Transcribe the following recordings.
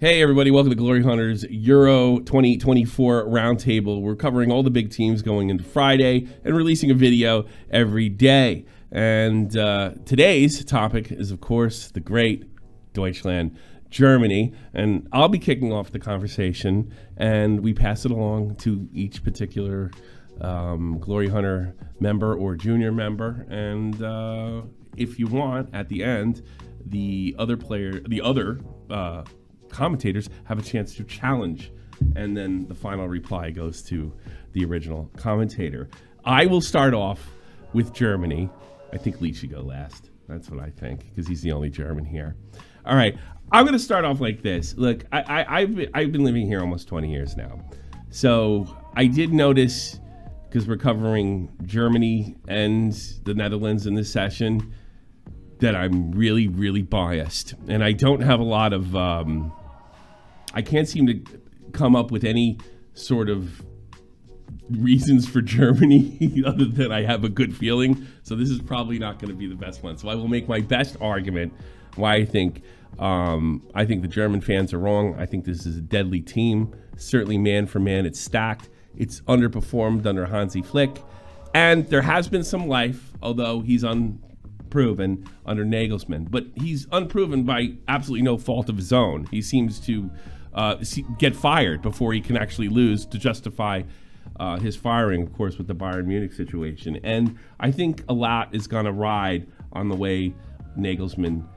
Hey everybody, welcome to Glory Hunters Euro 2024 Roundtable. We're covering all the big teams going into Friday and releasing a video every day. And today's topic is, of course, the great Deutschland, Germany. And I'll be kicking off the conversation, and we pass it along to each particular Glory Hunter member or junior member. And if you want, at the end, the other commentators have a chance to challenge, and then the final reply goes to the original commentator. I will start off with Germany. I think Lee should go last. That's what I think, because he's the only German here. All right, I'm going to start off like this. Look, I've been living here almost 20 years now, so I did notice, because we're covering Germany and the Netherlands in this session, that I'm really, really biased, and I don't have a lot of I can't seem to come up with any sort of reasons for Germany other than I have a good feeling. So this is probably not going to be the best one. So I will make my best argument why I think the German fans are wrong. I think this is a deadly team. Certainly man for man, it's stacked. It's underperformed under Hansi Flick. And there has been some life, although he's unproven under Nagelsmann. But he's unproven by absolutely no fault of his own. He seems to get fired before he can actually lose to justify his firing, of course, with the Bayern Munich situation. And I think a lot is going to ride on the way Nagelsmann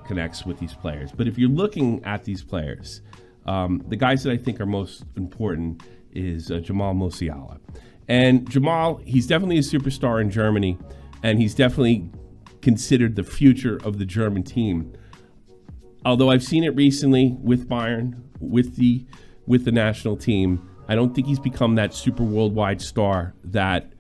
connects with these players. But if you're looking at these players, the guys that I think are most important is Jamal Musiala. And Jamal, he's definitely a superstar in Germany, and he's definitely considered the future of the German team. Although I've seen it recently with Bayern, with the national team, I don't think he's become that super worldwide star that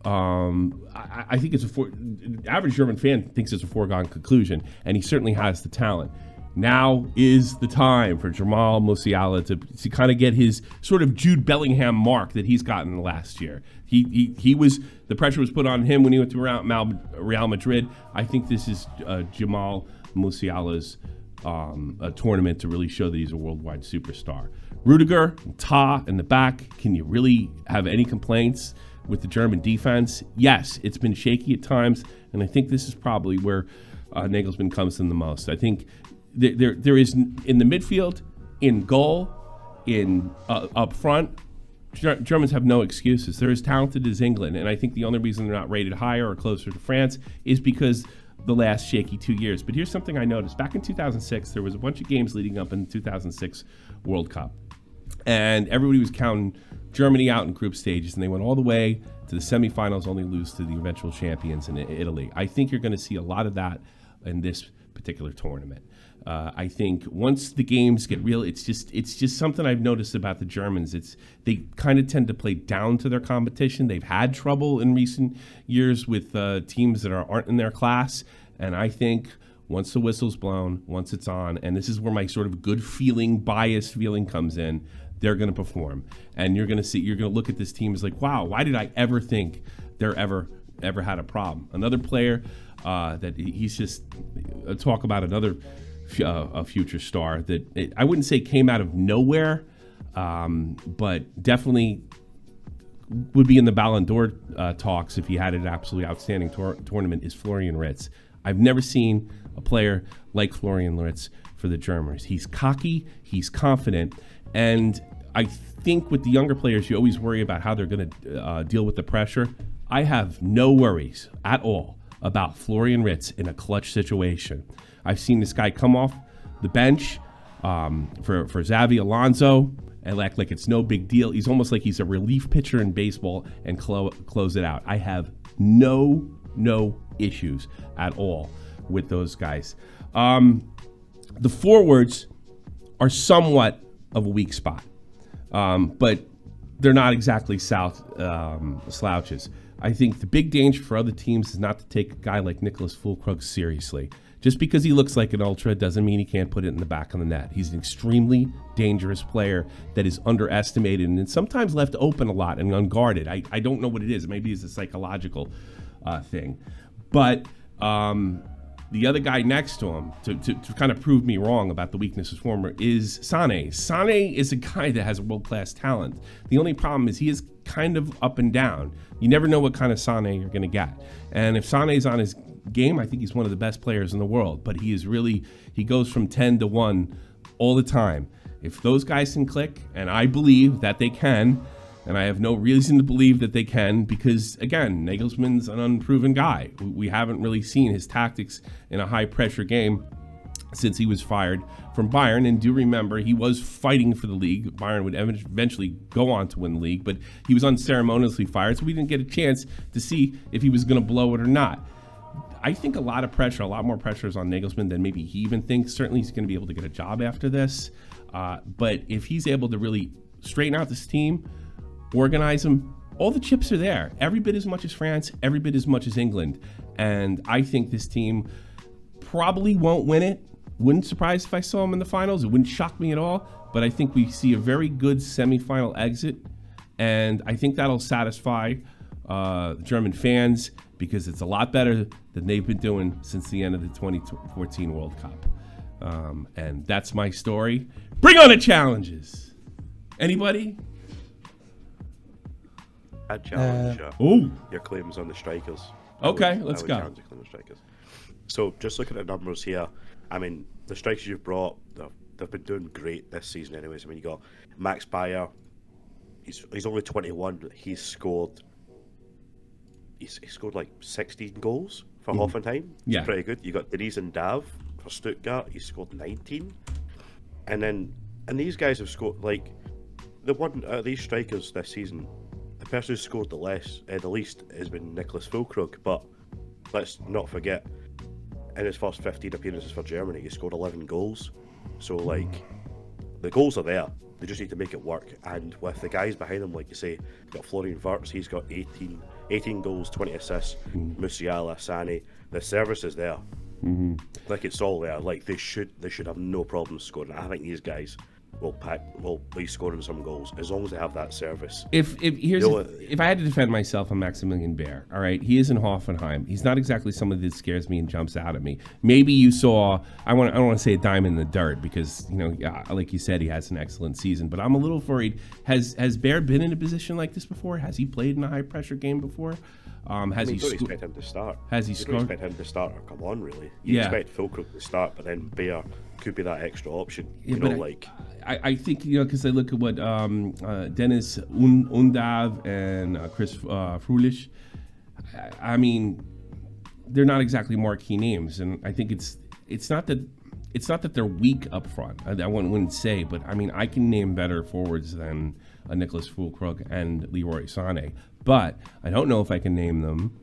I think the average German fan thinks it's a foregone conclusion, and he certainly has the talent. Now is the time for Jamal Musiala to kind of get his sort of Jude Bellingham mark that he's gotten last year. He was, the pressure was put on him when he went to Real Madrid. I think this is Jamal Musiala's a tournament to really show that he's a worldwide superstar. Rudiger, Tah in the back. Can you really have any complaints with the German defense? Yes, it's been shaky at times, and I think this is probably where Nagelsmann comes in the most. I think there is in the midfield, in goal, in up front, Germans have no excuses. They're as talented as England, and I think the only reason they're not rated higher or closer to France is because the last shaky 2 years. But here's something I noticed. Back in 2006, there was a bunch of games leading up in the 2006 World Cup, and everybody was counting Germany out in group stages, and they went all the way to the semifinals, only lose to the eventual champions in Italy. I think you're going to see a lot of that in this particular tournament. I think once the games get real, it's just something I've noticed about the Germans. They kind of tend to play down to their competition. They've had trouble in recent years with teams that aren't in their class, and I think once the whistle's blown, once it's on, and this is where my sort of good feeling, biased feeling comes in, they're going to perform. And you're going to look at this team as like, wow, why did I ever think they're ever had a problem? Another player that he's just talk about another a future star that I wouldn't say came out of nowhere, but definitely would be in the Ballon d'Or talks if he had an absolutely outstanding tournament, is Florian Wirtz. I've never seen a player like Florian Wirtz for the Germans. He's cocky, he's confident, and I think with the younger players, you always worry about how they're going to deal with the pressure. I have no worries at all about Florian Wirtz in a clutch situation. I've seen this guy come off the bench for Xabi Alonso and act like it's no big deal. He's almost like he's a relief pitcher in baseball and close it out. I have no issues at all with those guys. The forwards are somewhat of a weak spot, but they're not exactly slouches. I think the big danger for other teams is not to take a guy like Nicholas Füllkrug seriously. Just because he looks like an ultra doesn't mean he can't put it in the back of the net. He's an extremely dangerous player that is underestimated and sometimes left open a lot and unguarded. I don't know what it is. Maybe it's a psychological thing. But the The other guy next to him, to kind of prove me wrong about the weaknesses former, is Sane. Sane is a guy that has world-class talent. The only problem is he is kind of up and down. You never know what kind of Sane you're going to get. And if Sane's on his game, I think he's one of the best players in the world. But he goes from 10 to 1 all the time. If those guys can click, and I believe that they can, and I have no reason to believe that they can, because, again, Nagelsmann's an unproven guy. We haven't really seen his tactics in a high-pressure game since he was fired from Bayern. And do remember, he was fighting for the league. Bayern would eventually go on to win the league, but he was unceremoniously fired, so we didn't get a chance to see if he was going to blow it or not. I think a lot more pressure is on Nagelsmann than maybe he even thinks. Certainly he's going to be able to get a job after this. But if he's able to really straighten out this team, organize them, all the chips are there. Every bit as much as France, every bit as much as England. And I think this team probably won't win it. Wouldn't surprise if I saw them in the finals. It wouldn't shock me at all. But I think we see a very good semifinal exit. And I think that'll satisfy German fans, because it's a lot better than they've been doing since the end of the 2014 World Cup. And that's my story. Bring on the challenges. Anybody? I'd challenge your claims on the strikers. Okay, let's go. Challenge your claims on the strikers. So, just looking at the numbers here, I mean, the strikers you've brought, they've been doing great this season anyways. I mean, you got Max Bayer, he's only 21, he's scored like 16 goals for Hoffenheim. Yeah. Pretty good. You got Deniz and Dav for Stuttgart, he scored 19. And these guys have scored, like, the one out of these strikers this season, the person who scored the least has been Niklas Füllkrug, but let's not forget, in his first 15 appearances for Germany, he scored 11 goals. So, like, the goals are there. They just need to make it work. And with the guys behind him, like you say, you've got Florian Wirtz, he's got 18 goals, 20 assists. Musiala, Sane, the service is there. Like, it's all there. Like, they should have no problem scoring. I think these guys will be scoring some goals as long as they have that service. If I had to defend myself on Maximilian Baer, all right, he is in Hoffenheim. He's not exactly someone that scares me and jumps out at me. Maybe you saw, I don't want to say a diamond in the dirt, because, you know, like you said, he has an excellent season, but I'm a little worried. Has Baer been in a position like this before? Has he played in a high pressure game before? You don't expect him to start. Has he scored? You don't expect him to start or come on, really. You expect Füllkrug to start, but then Baer could be that extra option. I think, you know, because I look at what Dennis Undav and Chris Frulich, I mean, they're not exactly marquee names, and I think it's not that they're weak up front. I wouldn't say, but I mean, I can name better forwards than Niklas Füllkrug and Leroy Sané, but I don't know if I can name them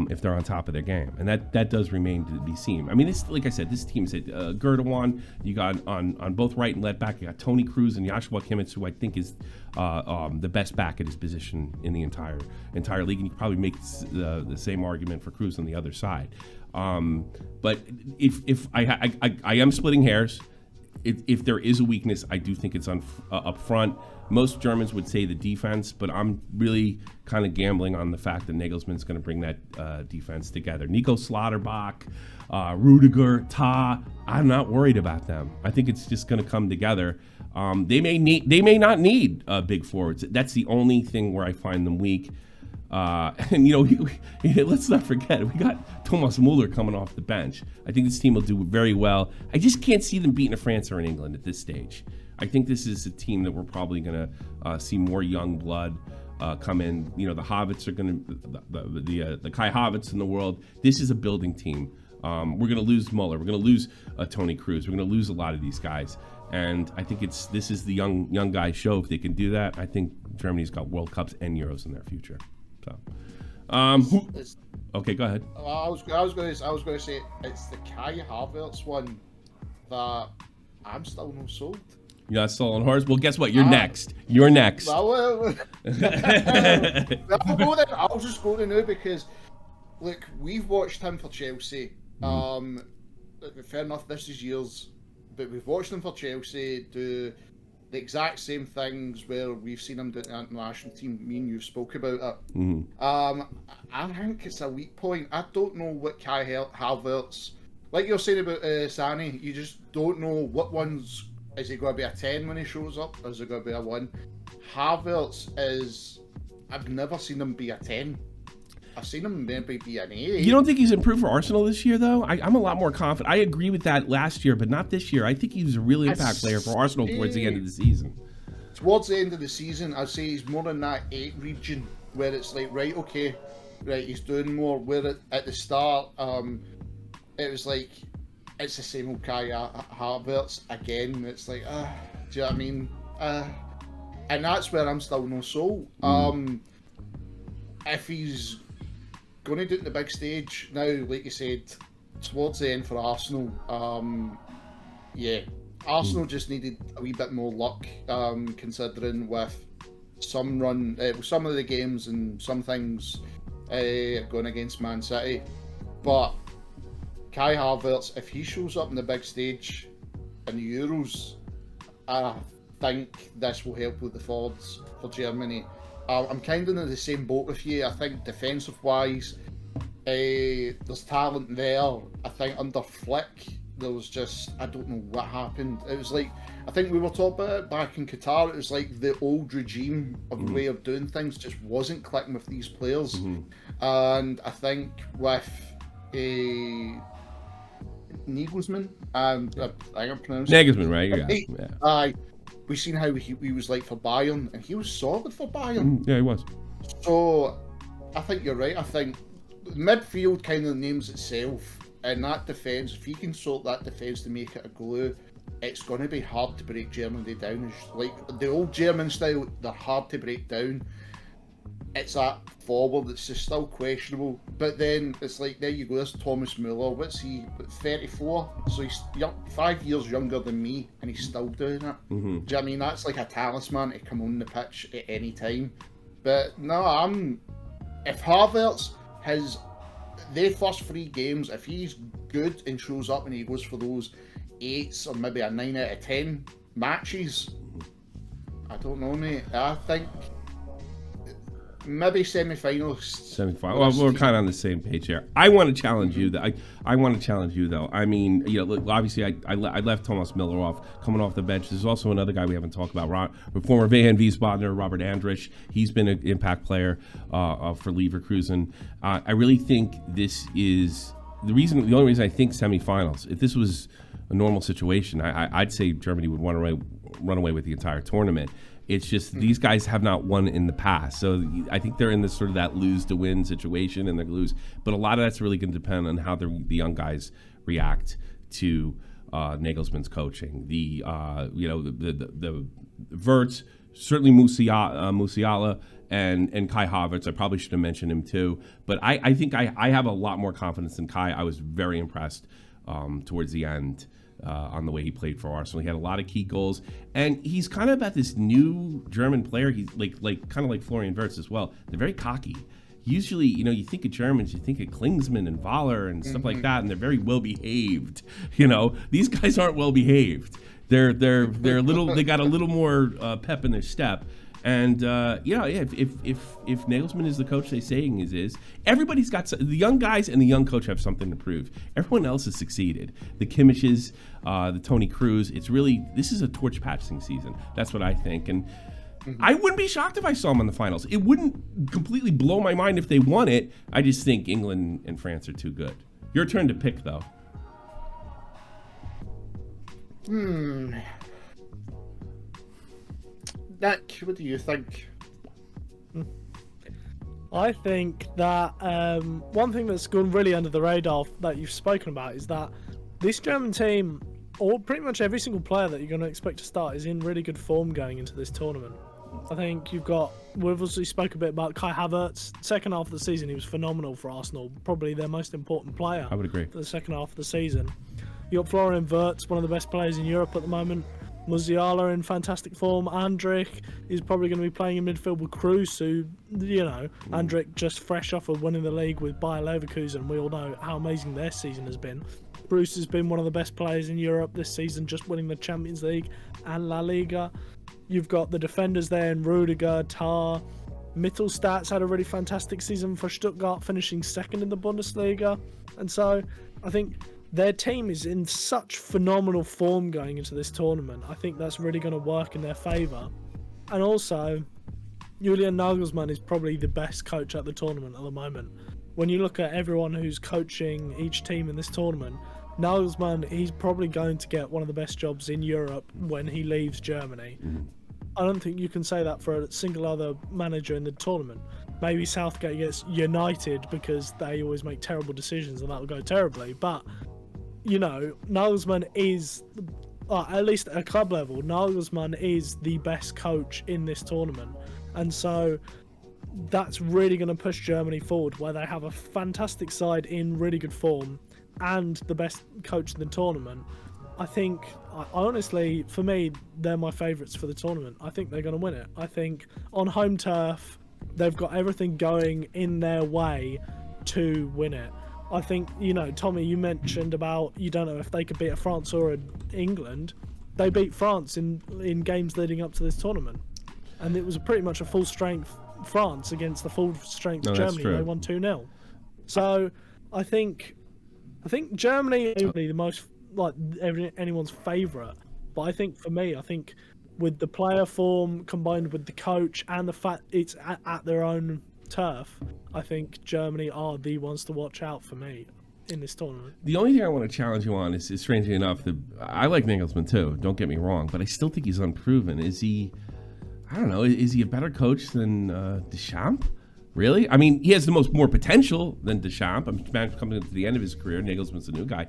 if they're on top of their game, and that does remain to be seen. I mean, it's like I said, this team said Gerdewan. You got on both right and left back. You got Tony Cruz and Joshua Kimmich, who I think is the best back at his position in the entire league, and you could probably make the same argument for Cruz on the other side. But if I am splitting hairs. If there is a weakness, I do think it's up front. Most Germans would say the defense, but I'm really kind of gambling on the fact that Nagelsmann's going to bring that defense together. Nico Slauterbach, Rudiger, Ta, I'm not worried about them. I think it's just going to come together. They may not need big forwards. That's the only thing where I find them weak. And, you know, let's not forget, we got Thomas Muller coming off the bench. I think this team will do very well. I just can't see them beating a France or an England at this stage. I think this is a team that we're probably going to see more young blood come in. You know, the Havertz are going to, the Kai Havertz in the world. This is a building team. We're going to lose Muller. We're going to lose Tony Cruz. We're going to lose a lot of these guys. And I think this is the young guys show. If they can do that, I think Germany's got World Cups and Euros in their future. So, okay, go ahead. I was going to say it's the Kai Havertz one that I'm still not sold. You're not sold on horse? Well, guess what? You're next. You're next. I'll just go to now because, look, we've watched him for Chelsea. Fair enough, this is years, but we've watched him for Chelsea do the exact same things where we've seen him do it in the national team. Me and you spoke about it. I think it's a weak point. I don't know what Kai Havertz like you're saying about Sani, you just don't know what one's, is he going to be a 10 when he shows up, or is it going to be a 1? Havertz is, I've never seen him be a 10. I've seen him maybe be an 8. You don't think he's improved for Arsenal this year, though? I'm a lot more confident. I agree with that last year, but not this year. I think he was a real impact player for Arsenal towards the end of the season. Towards the end of the season, I'd say he's more in that 8 region, where it's like, right, okay, right, he's doing more. Where at the start, it was like, it's the same old Kai Havertz again. It's like, do you know what I mean? And that's where I'm still no sold. If he's going to do it in the big stage now, like you said, towards the end for Arsenal, Arsenal just needed a wee bit more luck, considering with some of the games and some things going against Man City. But Kai Havertz, if he shows up in the big stage in the Euros, I think this will help with the forwards for Germany. I'm kind of in the same boat with you. I think defensive-wise, there's talent there. I think under Flick, there was just, I don't know what happened. It was like, I think we were talking about it back in Qatar, it was like the old regime of the way of doing things just wasn't clicking with these players. And I think with Nagelsmann, I think I'm pronouncing Nagelsmann, right? Yeah. We've seen how he was like for Bayern, and he was solid for Bayern. Yeah, he was. So I think you're right. I think midfield kind of names itself, and that defence, if he can sort that defence to make it a glue, it's going to be hard to break Germany down. It's like the old German style, they're hard to break down. It's that forward that's just still questionable. But then it's like, there you go, there's Thomas Müller. What's he, 34? So he's 5 years younger than me, and he's still doing it. Do you know what I mean? That's like a talisman to come on the pitch at any time. But no, if Havertz has their first 3 games, if he's good and shows up and he goes for those 8s or maybe a 9 out of 10 matches, I don't know, mate. I think maybe semi-finals. Well, we're kind of on the same page here. I want to challenge you. I want to challenge you, though. I mean, look, obviously, I left Thomas Müller off, coming off the bench. There's also another guy we haven't talked about, former Van Wiesbadener, Robert Andrich. He's been an impact player for Leverkusen. I really think this is the only reason I think semifinals. If this was a normal situation, I'd say Germany would run away with the entire tournament. It's just these guys have not won in the past. So I think they're in this sort of that lose to win situation, and they lose. But a lot of that's really going to depend on how the young guys react to Nagelsmann's coaching. The Wirtz, certainly Musiala and Kai Havertz. I probably should have mentioned him too. But I think I have a lot more confidence in Kai. I was very impressed towards the end. On the way he played for Arsenal. He had a lot of key goals, and he's kind of about this new German player. He's like kind of like Florian Wirtz as well. They're very cocky. Usually, you think of Germans, you think of Klinsmann and Waller and stuff like that, and they're very well behaved. These guys aren't well behaved. They're a little. They got a little more pep in their step. And if Nagelsmann is the coach they saying is, everybody's got the young guys and the young coach have something to prove. Everyone else has succeeded. The Kimmiches, the Tony Cruz. This is a torch passing season. That's what I think. And I wouldn't be shocked if I saw them in the finals. It wouldn't completely blow my mind if they won it. I just think England and France are too good. Your turn to pick, though. Nick, what do you think? I think that one thing that's gone really under the radar that you've spoken about is that this German team, or pretty much every single player that you're going to expect to start, is in really good form going into this tournament. I think we've obviously spoke a bit about Kai Havertz. Second half of the season, he was phenomenal for Arsenal, probably their most important player. I would agree. For the second half of the season. You got Florian Wirtz, one of the best players in Europe at the moment. Musiala in fantastic form. Andrich is probably going to be playing in midfield with Cruz, who, Andrich just fresh off of winning the league with Bayer Leverkusen. We all know how amazing their season has been. Bruce has been one of the best players in Europe this season, just winning the Champions League and La Liga. You've got the defenders there in Rudiger, Tar. Mittelstadt's had a really fantastic season for Stuttgart, finishing second in the Bundesliga. And so I think their team is in such phenomenal form going into this tournament. I think that's really going to work in their favour. And also, Julian Nagelsmann is probably the best coach at the tournament at the moment. When you look at everyone who's coaching each team in this tournament, Nagelsmann, he's probably going to get one of the best jobs in Europe when he leaves Germany. I don't think you can say that for a single other manager in the tournament. Maybe Southgate gets United because they always make terrible decisions and that will go terribly. But, you know, Nagelsmann is, at least at a club level, Nagelsmann is the best coach in this tournament. And so that's really going to push Germany forward, where they have a fantastic side in really good form and the best coach in the tournament. I think, honestly, for me, they're my favourites for the tournament. I think they're going to win it. I think on home turf, they've got everything going in their way to win it. I think, you know, Tommy, you mentioned about you don't know if they could beat a France or an England. They beat France in games leading up to this tournament. And it was pretty much a full-strength France against the full-strength Germany. They won 2-0. So I think Germany is the most, like, anyone's favourite. But I think for me, with the player form combined with the coach and the fact it's at their own turf, I think Germany are the ones to watch out for me in this tournament. The only thing I want to challenge you on is strangely enough, I like Nagelsmann too, don't get me wrong, but I still think he's unproven. Is he, I don't know, is he a better coach than Deschamps? Really? I mean, he has the more potential than Deschamps. I'm coming to the end of his career. Nagelsmann's a new guy.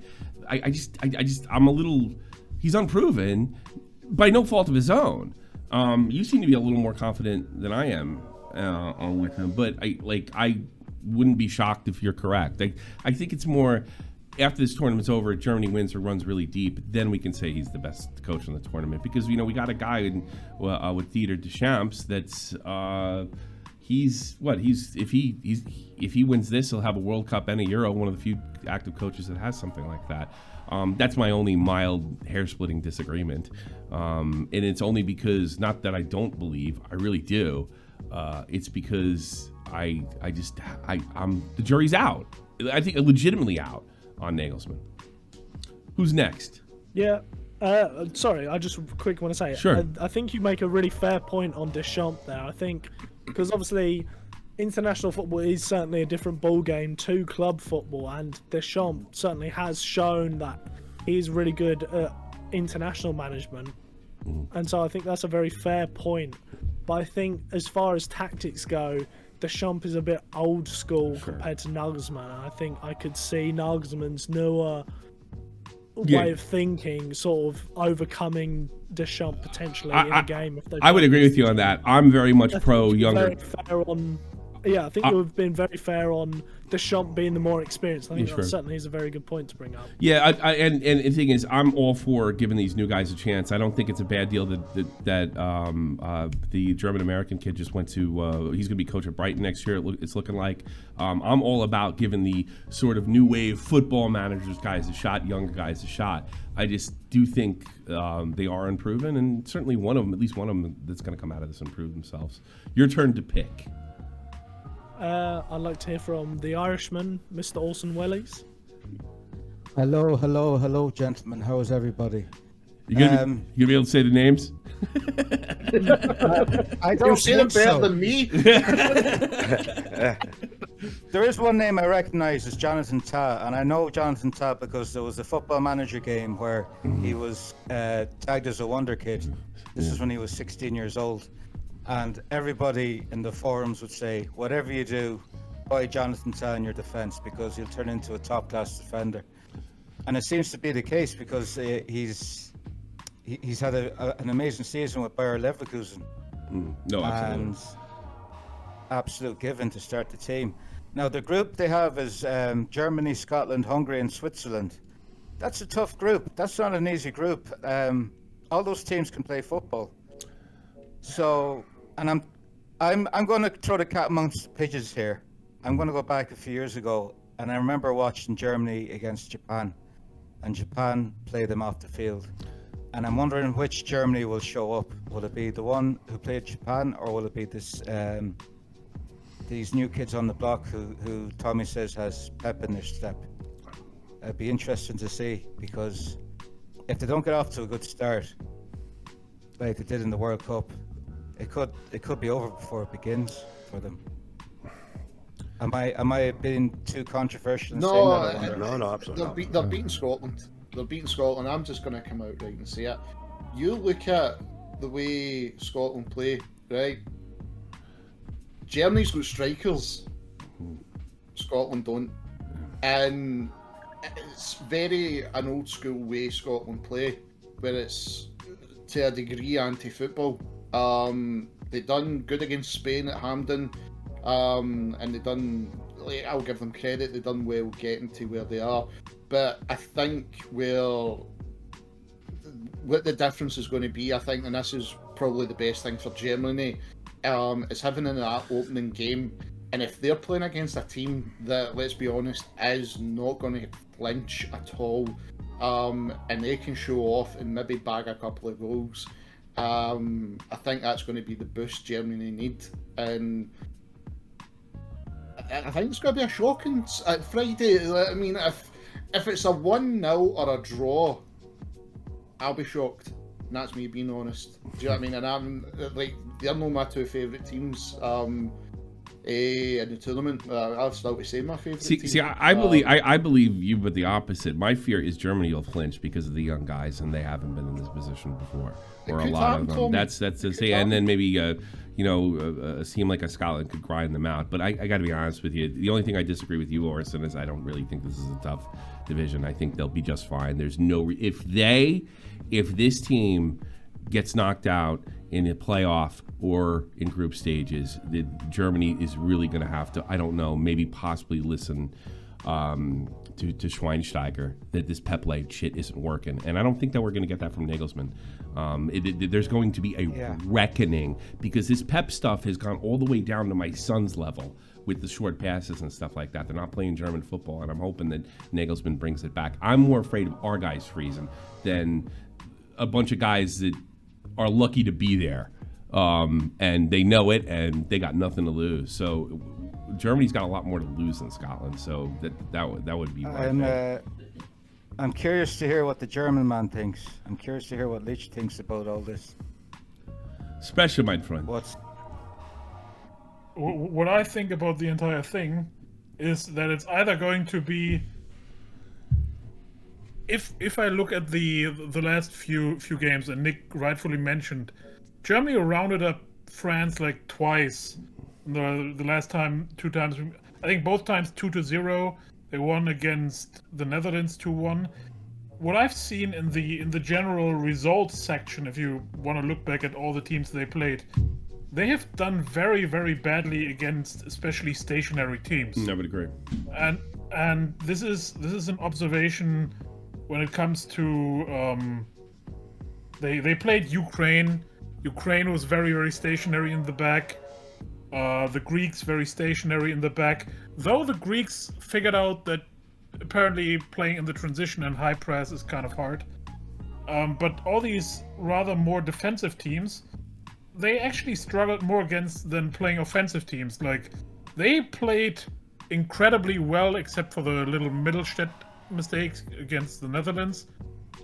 I'm a little, he's unproven by no fault of his own. You seem to be a little more confident than I am with him, but I wouldn't be shocked if you're correct. I think it's more, after this tournament's over, Germany wins or runs really deep, then we can say he's the best coach in the tournament, because, you know, we got a guy with Didier Deschamps that's if he wins this, he'll have a World Cup and a Euro, one of the few active coaches that has something like that. That's my only mild hair-splitting disagreement, and it's only because, not that I don't believe, I really do. It's because the jury's out. I think legitimately out on Nagelsmann. Who's next? Yeah. Sorry, I just quick want to say, sure. I think you make a really fair point on Deschamps there. I think because obviously international football is certainly a different ball game to club football, and Deschamps certainly has shown that he's really good at international management. And so I think that's a very fair point. But I think as far as tactics go, Deschamps is a bit old school compared to Nagelsmann. And I think I could see Nagelsmann's newer way of thinking sort of overcoming Deschamps potentially in a game. I would agree with you on that. I'm very much pro younger. I think you've been very fair on Deschamps being the more experienced. I think that certainly is a very good point to bring up. Yeah, and the thing is, I'm all for giving these new guys a chance. I don't think it's a bad deal that the German-American kid just went to, he's going to be coach at Brighton next year, it's looking like. I'm all about giving the sort of new wave football managers guys a shot, younger guys a shot. I just do think they are unproven, and certainly at least one of them that's going to come out of this and prove themselves. Your turn to pick. I'd like to hear from the Irishman, Mr. Orson Welles. Hello, gentlemen. How is everybody? You gonna be able to say the names? I don't You'll say them better so. than me. There is one name I recognise as Jonathan Tah, and I know Jonathan Tah because there was a Football Manager game where he was tagged as a wonder kid. This is when he was 16 years old. And everybody in the forums would say, whatever you do, buy Jonathan Tah in your defence, because he'll turn into a top-class defender. And it seems to be the case, because he's had an amazing season with Bayer Leverkusen. No, absolutely. And absolute given to start the team. Now, the group they have is Germany, Scotland, Hungary, and Switzerland. That's a tough group. That's not an easy group. All those teams can play football. So, and I'm going to throw the cat amongst the pigeons here. I'm going to go back a few years ago, and I remember watching Germany against Japan, and Japan played them off the field. And I'm wondering which Germany will show up. Will it be the one who played Japan, or will it be this these new kids on the block who Tommy says has pep in their step? it'd be interesting to see, because if they don't get off to a good start, like they did in the World Cup, it could be over before it begins for them. Am I being too controversial in No, saying that? I wonder? No, absolutely. They're beating Scotland. They're beating Scotland. I'm just going to come out right and say it. You look at the way Scotland play, right? Germany's got strikers. Scotland don't. And it's very an old school way Scotland play, where it's to a degree anti-football. They done good against Spain at Hampden, and they done, like, I'll give them credit, they done well getting to where they are. But I think what the difference is going to be, I think, and this is probably the best thing for Germany, is having in that opening game. And if they're playing against a team that, let's be honest, is not going to flinch at all, and they can show off and maybe bag a couple of goals, I think that's going to be the boost Germany need. And I think it's going to be a shocking Friday. I mean, if it's a 1-0 or a draw, I'll be shocked. And that's me being honest. Do you know what I mean? And I'm like, they're not my two favourite teams in the tournament. I'll still say my favourite team. See, I believe you, but the opposite. My fear is Germany will flinch because of the young guys, and they haven't been in this position before, or a lot of them. Tommy. That's to say, and then maybe a team like a Scotland could grind them out. But I got to be honest with you. The only thing I disagree with you, Orson, is I don't really think this is a tough division. I think they'll be just fine. There's no if this team gets knocked out in a playoff or in group stages, Germany is really going to have to, I don't know, maybe possibly listen to Schweinsteiger that this Pep led shit isn't working. And I don't think that we're going to get that from Nagelsmann. There's going to be a reckoning, because this Pep stuff has gone all the way down to my son's level with the short passes and stuff like that. They're not playing German football, and I'm hoping that Nagelsmann brings it back. I'm more afraid of our guys freezing than a bunch of guys that are lucky to be there, and they know it, and they got nothing to lose. So Germany's got a lot more to lose than Scotland. So that would be my I'm curious to hear what the German man thinks. I'm curious to hear what Leach thinks about all this. Special, my friend. What I think about the entire thing is that it's either going to be, if I look at the last few games, and Nick rightfully mentioned, Germany rounded up France like twice. The last time, 2 times, I think both times 2-0. They won against the Netherlands 2-1. What I've seen in the general results section, if you want to look back at all the teams they played, they have done very, very badly against especially stationary teams. I would agree. And this is an observation when it comes to they played Ukraine. Ukraine was very, very stationary in the back. The Greeks very stationary in the back. Though the Greeks figured out that apparently playing in the transition and high press is kind of hard. But all these rather more defensive teams, they actually struggled more against than playing offensive teams. Like, they played incredibly well, except for the little Mittelstädt mistakes against the Netherlands.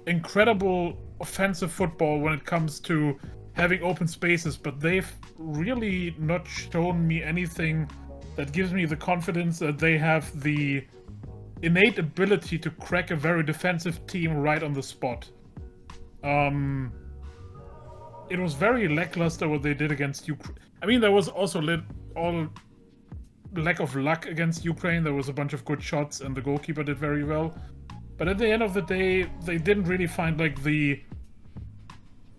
Incredible offensive football when it comes to having open spaces, but they've really not shown me anything that gives me the confidence that they have the innate ability to crack a very defensive team right on the spot. It was very lackluster what they did against Ukraine. I mean, there was also all lack of luck against Ukraine. There was a bunch of good shots, and the goalkeeper did very well. But at the end of the day, they didn't really find like the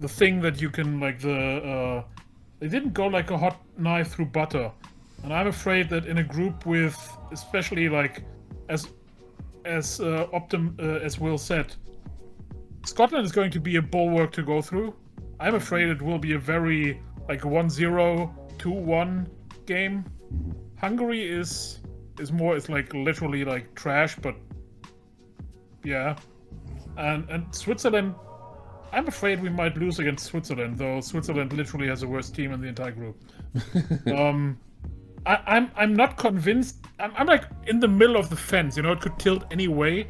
thing that you can like they didn't go like a hot knife through butter. And I'm afraid that in a group with, especially like as Will said, Scotland is going to be a bulwark to go through. I'm afraid it will be a very like 1-0, 2-1 game. Hungary is more, it's like literally like trash, but yeah. And Switzerland, I'm afraid we might lose against Switzerland, though Switzerland literally has the worst team in the entire group. I'm not convinced. I'm like in the middle of the fence, you know, it could tilt any way.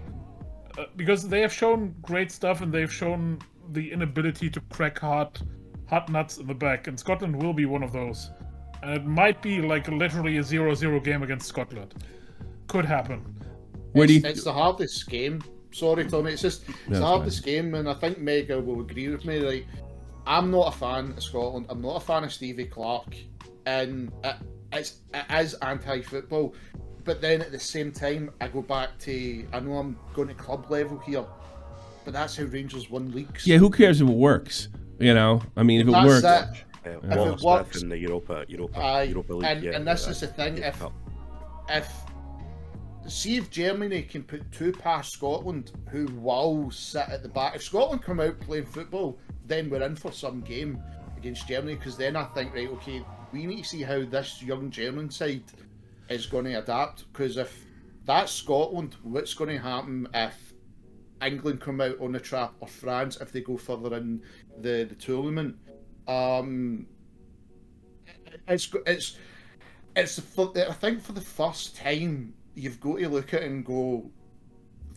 because they have shown great stuff and they've shown the inability to crack hard nuts in the back, and Scotland will be one of those. And it might be like literally a 0-0 game against Scotland. Could happen. Where do you? It's the hardest game. Sorry, Tommy. It's the That's hardest game, and I think Mega will agree with me. Like, I'm not a fan of Scotland. I'm not a fan of Stevie Clark, and it is anti-football. But then at the same time, I go back to, I know I'm going to club level here, but that's how Rangers won leagues. Yeah, who cares if it works? You know, I mean, if it That's works. it. Wallace it Smith works- in the Europa Aye, League. and this is the thing. Yeah, If see if Germany can put two past Scotland, who will sit at the back. If Scotland come out playing football, then we're in for some game against Germany. Because then I think, right, okay, we need to see how this young German side is going to adapt. Because if that's Scotland, what's going to happen if England come out on the trap, or France if they go further in the tournament? It's I think for the first time you've got to look at it and go,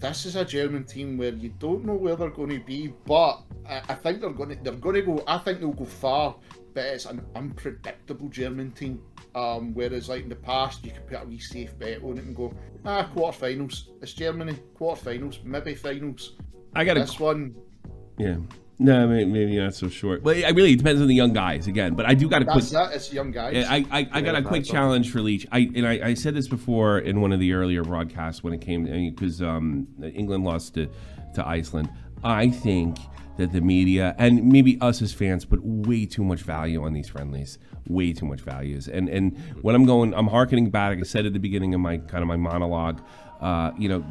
this is a German team where you don't know where they're going to be, but I think they're going to go. I think they'll go far, but it's an unpredictable German team. Whereas like in the past, you could put a wee safe bet on it and go, quarterfinals. It's Germany, quarterfinals, maybe finals. I got This one. Yeah. No, maybe not so short. Well, it really depends on the young guys again. But I do got a quick. That's that. It's young guys. Yeah, I got a quick challenge for Leach. I said this before in one of the earlier broadcasts when it came because England lost to Iceland. I think that the media and maybe us as fans put way too much value on these friendlies. Way too much values. And when I'm hearkening back. I said at the beginning of my monologue.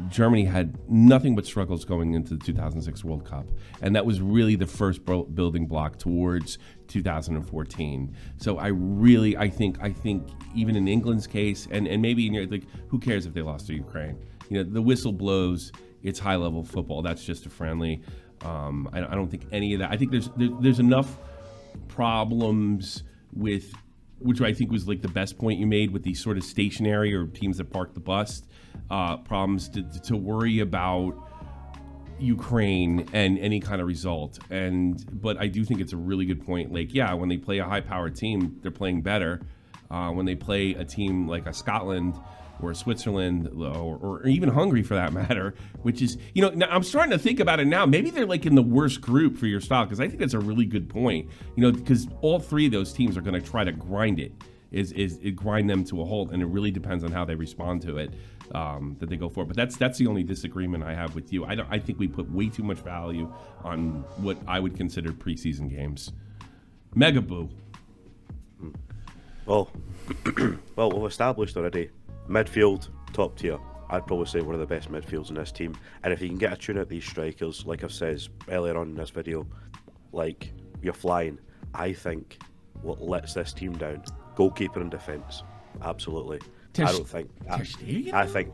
Germany had nothing but struggles going into the 2006 World Cup, and that was really the first building block towards 2014. So I think even in England's case, and maybe in your, like, who cares if they lost to Ukraine? The whistle blows. It's high level football. That's just a friendly. I don't think any of that. I think there's enough problems with, which I think was like the best point you made with these sort of stationary or teams that park the bus. Problems to worry about Ukraine and any kind of result. But I do think it's a really good point. Like, yeah, when they play a high-powered team, they're playing better. When they play a team like a Scotland or a Switzerland or even Hungary for that matter, which is, now I'm starting to think about it now. Maybe they're like in the worst group for your style, because I think that's a really good point. Because all three of those teams are going to try to grind it. Is grind them to a halt, and it really depends on how they respond to it that they go for. But that's the only disagreement I have with you. I think we put way too much value on what I would consider preseason games. Mega boo. Well, we've established already. Midfield, top tier. I'd probably say one of the best midfields in this team. And if you can get a tune out these strikers, like I've said earlier on in this video, like, you're flying. I think what lets this team down, goalkeeper and defence, absolutely. I don't think. I think,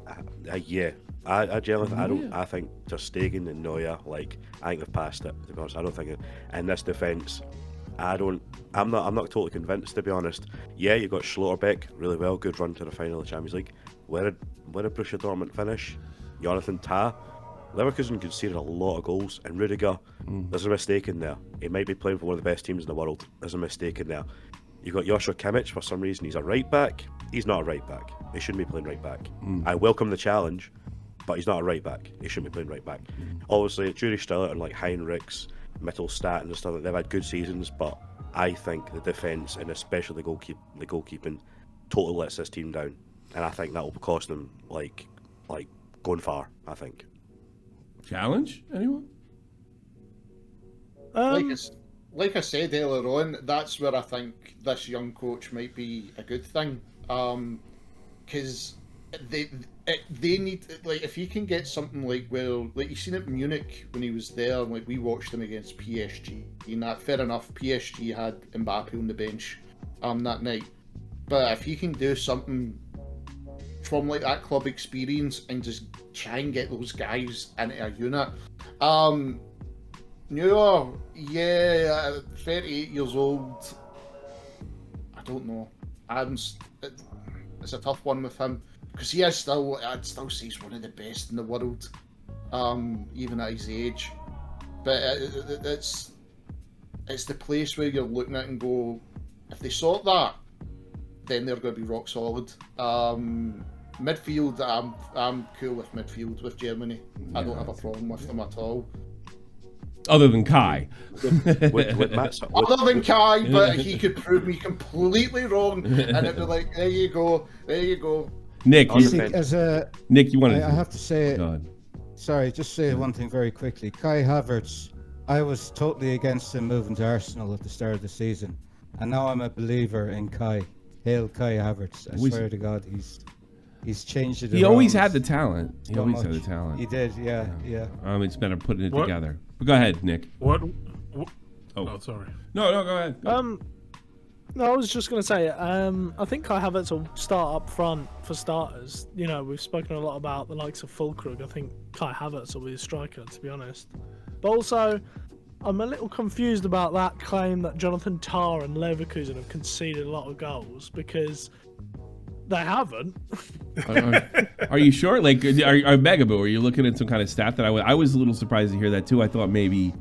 yeah. I genuinely, I think Ter Stegen and Neuer, like, I think they've passed it. To be honest, I don't think it. And this defence, I'm not totally convinced, to be honest. Yeah, you got Schlotterbeck, really well, good run to the final of the Champions League. Where did Borussia Dortmund finish? Jonathan Tah. Leverkusen conceded a lot of goals, and Rudiger, there's a mistake in there. He might be playing for one of the best teams in the world. There's a mistake in there. You've got Joshua Kimmich, for some reason, he's a right back. He's not a right back. He shouldn't be playing right back. I welcome the challenge, but he's not a right back. He shouldn't be playing right back. Obviously, Juri Stiller and like Heinrichs, Mittelstadt and stuff, they've had good seasons, but I think the defence and especially the goalkeeping totally lets this team down, and I think that will cost them like going far. I think. Challenge? Anyone? Like I said earlier on, that's where I think this young coach might be a good thing, because they need, like, if you can get something like you seen at Munich when he was there, like we watched him against PSG, and that, fair enough, PSG had Mbappe on the bench that night, but if he can do something from like that club experience and just try and get those guys into a unit. Neuer, yeah, 38 years old. I don't know. It's a tough one with him, because he is still, I'd still say he's one of the best in the world. even at his age. But it's the place where you're looking at and go, if they sort that, then they're going to be rock solid. Midfield, I'm cool with midfield with Germany. I don't have a problem with them at all. Other than Kai. with Matt's, Other than Kai, but he could prove me completely wrong, and it'd be like, there you go. Nick, On you, the See, as a, Nick, you want to? I have to say, God. sorry, just say one thing very quickly. Kai Havertz, I was totally against him moving to Arsenal at the start of the season, and now I'm a believer in Kai. Hail Kai Havertz! I swear to God, he's changed it. He always around had the talent. He so always had the much. talent. He did, yeah. It's better putting it What? together. But go ahead, Nick. What? Oh. Oh, sorry. No, go ahead. No, I was just going to say, I think Kai Havertz will start up front for starters. You know, we've spoken a lot about the likes of Fulkrug. I think Kai Havertz will be a striker, to be honest. But also, I'm a little confused about that claim that Jonathan Tah and Leverkusen have conceded a lot of goals, because they haven't. Are you sure? Like, are Megaboo? Are you looking at some kind of stat that I was a little surprised to hear that too? I thought maybe.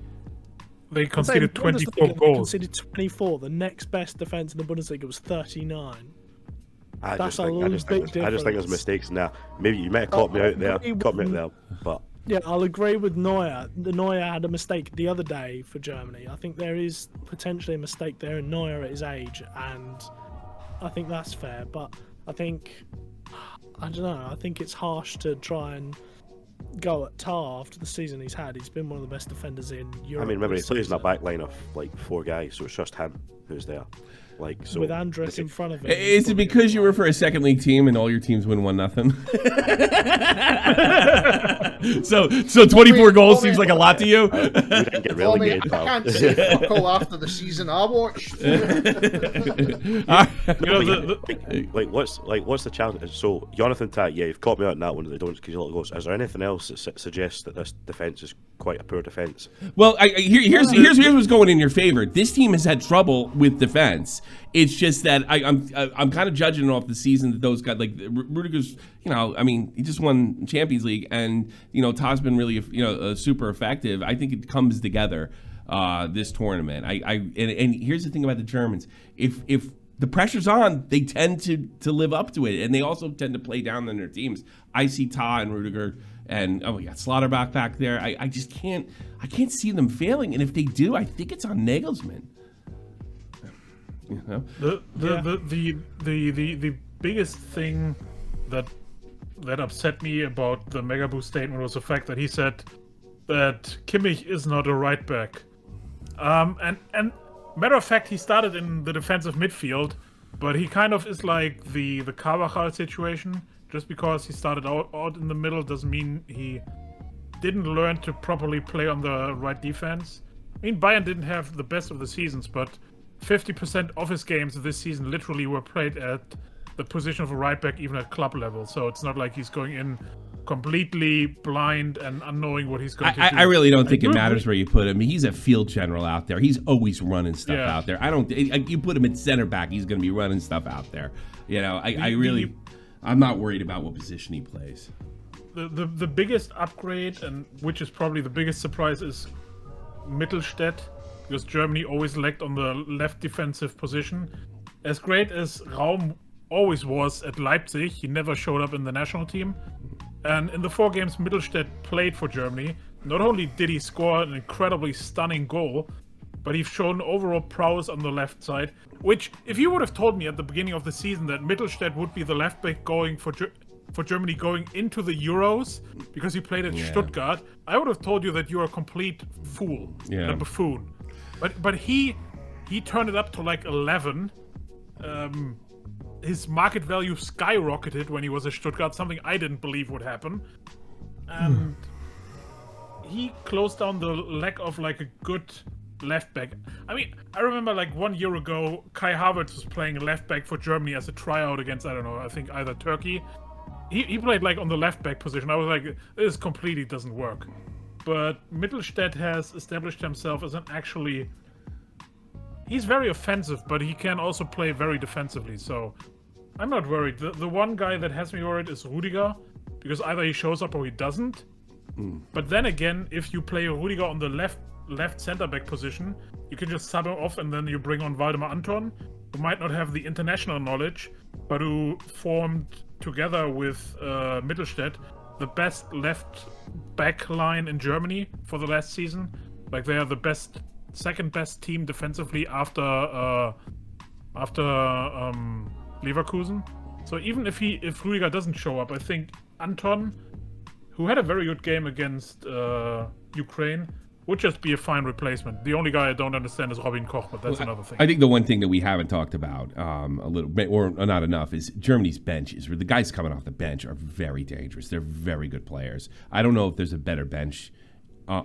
They I'm saying conceded 24 Bundesliga, they goals. conceded 24. The next best defense in the Bundesliga was 39. I That's just a think big there's difference. mistakes in there. Maybe you might have caught me out there, but Yeah, I'll agree with Neuer. The Neuer had a mistake the other day for Germany. I think there is potentially a mistake there in Neuer at his age, and I think that's fair. But I think, I don't know, I think it's harsh to try and go at Tah after the season he's had. He's been one of the best defenders in Europe. I mean, remember he this plays in a season, back line of like 4 guys, so it's just him who's there. Like, so with Andres in front of him. Is it because you were for a second league team and all your teams win 1-0? so 24 goals seems like a lot to you. we didn't get Well, mate, relegated. I pal. can't say fuck all after the season I watched. What's the challenge? So Jonathan Tah, yeah, you've caught me out on that one. They don't because you let goals. Is there anything else that suggests that this defense is quite a poor defense? Well, here's what's going in your favor. This team has had trouble with defense. It's just that I'm kind of judging it off the season that those guys like Rudiger's. You know, I mean, he just won Champions League, and you know, Tah's been really super effective. I think it comes together this tournament. And here's the thing about the Germans: if the pressure's on, they tend to live up to it, and they also tend to play down on their teams. I see Tah and Rudiger. And we got Slaughterback back there. I just can't see them failing. And if they do, I think it's on Nagelsmann. You know? The biggest thing that upset me about the Megaboo statement was the fact that he said that Kimmich is not a right back. And matter of fact, he started in the defensive midfield, but he kind of is like the Carvajal situation. Just because he started out in the middle doesn't mean he didn't learn to properly play on the right defense. I mean, Bayern didn't have the best of the seasons, but 50% of his games this season literally were played at the position of a right back, even at club level. So it's not like he's going in completely blind and unknowing what he's going to do. I really don't think it matters where you put him. He's a field general out there. He's always running stuff out there. You put him at center back, he's going to be running stuff out there. You know, I'm not worried about what position he plays. The biggest upgrade, and which is probably the biggest surprise, is Mittelstädt, because Germany always lacked on the left defensive position. As great as Raum always was at Leipzig, he never showed up in the national team. And in the 4 games Mittelstädt played for Germany, not only did he score an incredibly stunning goal, but he's shown overall prowess on the left side, which, if you would have told me at the beginning of the season that Mittelstädt would be the left back going for Germany going into the Euros because he played at Stuttgart, I would have told you that you're a complete fool, a buffoon. But he turned it up to like 11. His market value skyrocketed when he was at Stuttgart, something I didn't believe would happen. And he closed down the lack of like a good left back. I mean, I remember like 1 year ago, Kai Havertz was playing left back for Germany as a tryout against, I don't know, I think either Turkey. He played like on the left back position. I was like, this completely doesn't work. But Mittelstädt has established himself as he's very offensive, but he can also play very defensively. So I'm not worried. The one guy that has me worried is Rudiger, because either he shows up or he doesn't. But then again, if you play Rudiger on the left center back position, you can just sub him off and then you bring on Waldemar Anton, who might not have the international knowledge, but who formed together with Mittelstädt the best left back line in Germany for the last season. Like they are the second best team defensively after Leverkusen. So even if Rudiger doesn't show up, I think Anton, who had a very good game against Ukraine, would just be a fine replacement. The only guy I don't understand is Robin Koch, but that's another thing. I think the one thing that we haven't talked about a little bit, or not enough, is Germany's bench. Is where the guys coming off the bench are very dangerous. They're very good players. I don't know if there's a better bench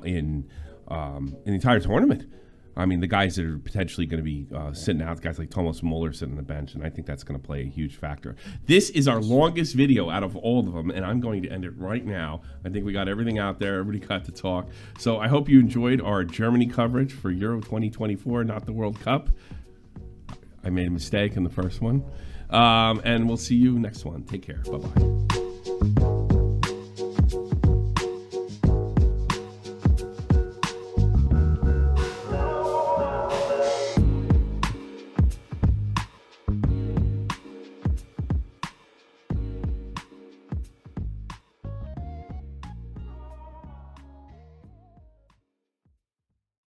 in the entire tournament. I mean, the guys that are potentially going to be sitting out, guys like Thomas Muller sitting on the bench, and I think that's going to play a huge factor. This is our longest video out of all of them, and I'm going to end it right now. I think we got everything out there. Everybody got to talk. So I hope you enjoyed our Germany coverage for Euro 2024, not the World Cup. I made a mistake in the first one. And we'll see you next one. Take care. Bye-bye.